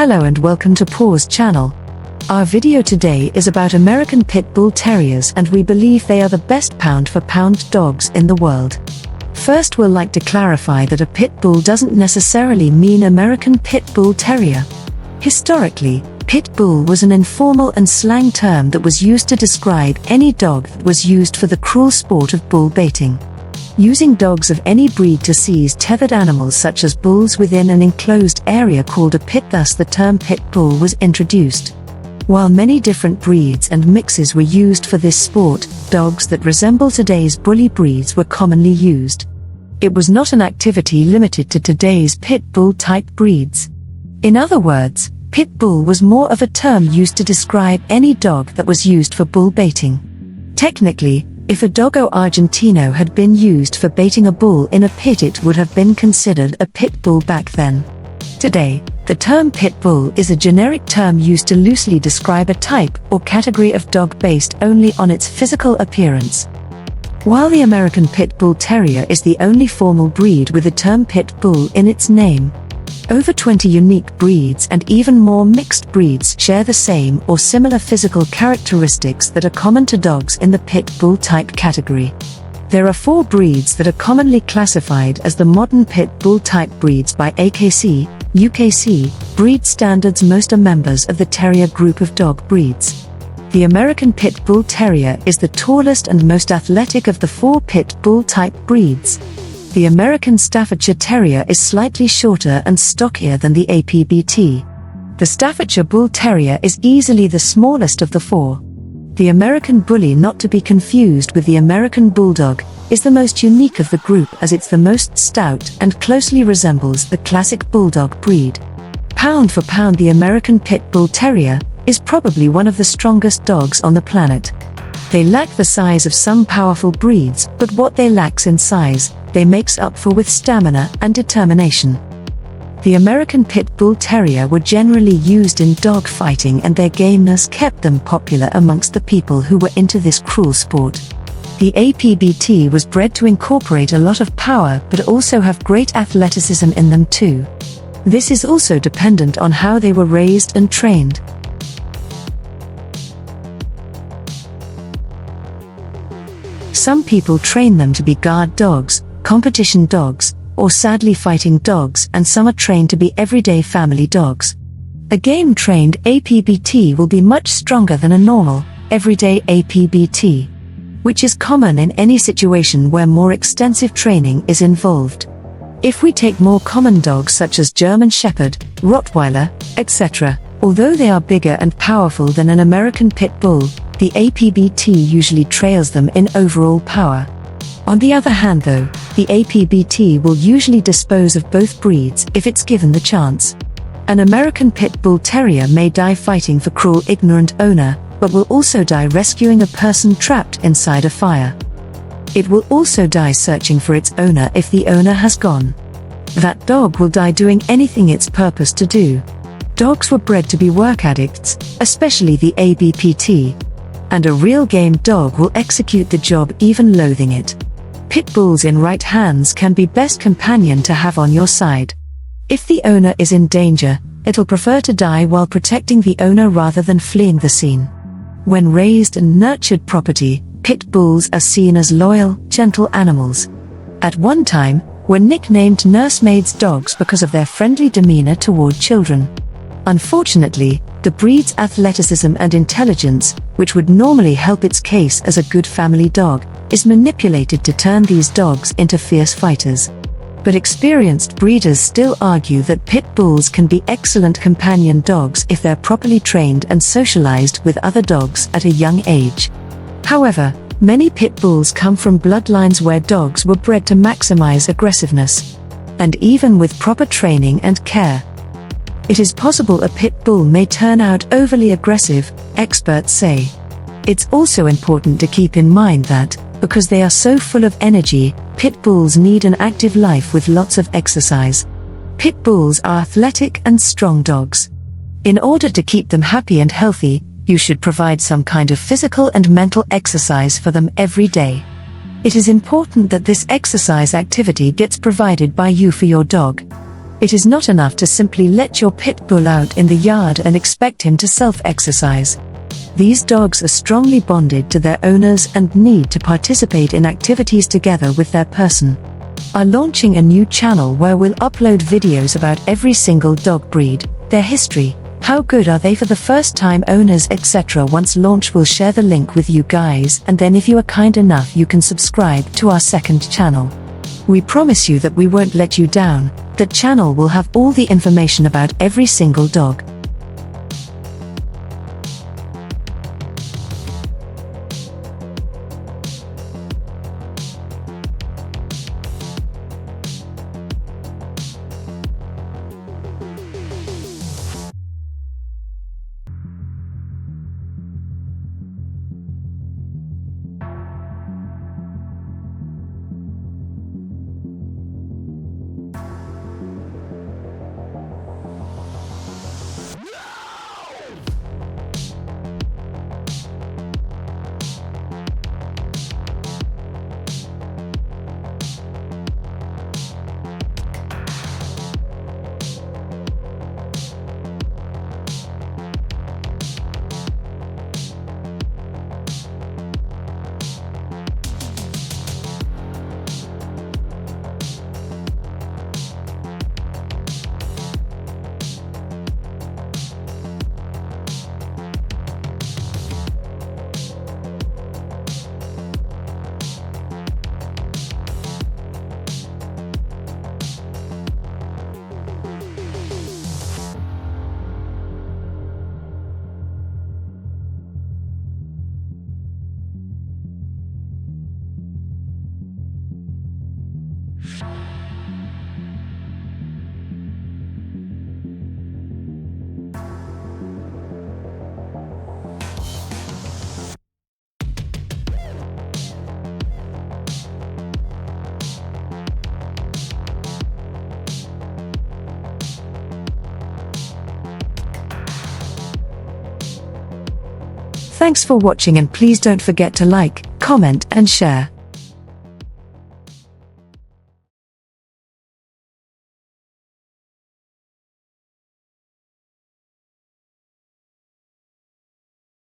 Hello and welcome to Paws channel. Our video today is about American Pitbull Terriers, and we believe they are the best pound-for-pound dogs in the world. First, we'll like to clarify that a pit bull doesn't necessarily mean American Pitbull Terrier. Historically, pit bull was an informal and slang term that was used to describe any dog that was used for the cruel sport of bull baiting. Using dogs of any breed to seize tethered animals such as bulls within an enclosed area called a pit, thus the term pit bull was introduced. While many different breeds and mixes were used for this sport, dogs that resemble today's bully breeds were commonly used. It was not an activity limited to today's pit bull type breeds. In other words, pit bull was more of a term used to describe any dog that was used for bull baiting. Technically, if a Dogo Argentino had been used for baiting a bull in a pit, it would have been considered a pit bull back then. Today, the term pit bull is a generic term used to loosely describe a type or category of dog based only on its physical appearance. While the American Pitbull Terrier is the only formal breed with the term pit bull in its name, over 20 unique breeds and even more mixed breeds share the same or similar physical characteristics that are common to dogs in the pit bull type category. There are 4 breeds that are commonly classified as the modern pit bull type breeds by AKC, UKC, breed standards. Most are members of the terrier group of dog breeds. The American Pit Bull Terrier is the tallest and most athletic of the 4 pit bull type breeds. The American Staffordshire Terrier is slightly shorter and stockier than the APBT. The Staffordshire Bull Terrier is easily the smallest of the 4. The American Bully, not to be confused with the American Bulldog, is the most unique of the group as it's the most stout and closely resembles the classic Bulldog breed. Pound for pound, the American Pit Bull Terrier is probably one of the strongest dogs on the planet. They lack the size of some powerful breeds, but what they lack in size, they makes up for with stamina and determination. The American Pit Bull Terrier were generally used in dog fighting, and their gameness kept them popular amongst the people who were into this cruel sport. The APBT was bred to incorporate a lot of power but also have great athleticism in them too. This is also dependent on how they were raised and trained. Some people train them to be guard dogs, competition dogs, or sadly fighting dogs, and some are trained to be everyday family dogs. A game-trained APBT will be much stronger than a normal, everyday APBT, which is common in any situation where more extensive training is involved. If we take more common dogs such as German Shepherd, Rottweiler, etc., although they are bigger and powerful than an American Pit Bull, the APBT usually trails them in overall power. On the other hand though, the APBT will usually dispose of both breeds if it's given the chance. An American Pit Bull Terrier may die fighting for cruel ignorant owner, but will also die rescuing a person trapped inside a fire. It will also die searching for its owner if the owner has gone. That dog will die doing anything it's purposed to do. Dogs were bred to be work addicts, especially the ABPT. And a real game dog will execute the job even loathing it. Pit bulls in right hands can be best companion to have on your side. If the owner is in danger, it'll prefer to die while protecting the owner rather than fleeing the scene. When raised and nurtured properly, pit bulls are seen as loyal, gentle animals. At one time, were nicknamed nursemaids' dogs because of their friendly demeanor toward children. Unfortunately, the breed's athleticism and intelligence, which would normally help its case as a good family dog, is manipulated to turn these dogs into fierce fighters. But experienced breeders still argue that pit bulls can be excellent companion dogs if they're properly trained and socialized with other dogs at a young age. However, many pit bulls come from bloodlines where dogs were bred to maximize aggressiveness. And even with proper training and care, it is possible a pit bull may turn out overly aggressive, experts say. It's also important to keep in mind that, because they are so full of energy, pit bulls need an active life with lots of exercise. Pit bulls are athletic and strong dogs. In order to keep them happy and healthy, you should provide some kind of physical and mental exercise for them every day. It is important that this exercise activity gets provided by you for your dog. It is not enough to simply let your pit bull out in the yard and expect him to self-exercise. These dogs are strongly bonded to their owners and need to participate in activities together with their person. Are launching a new channel where we'll upload videos about every single dog breed, their history, how good are they for the first-time owners, etc. Once launched, we'll share the link with you guys, and then if you are kind enough you can subscribe to our second channel. We promise you that we won't let you down. That channel will have all the information about every single dog. Thanks for watching, and please don't forget to like, comment and share.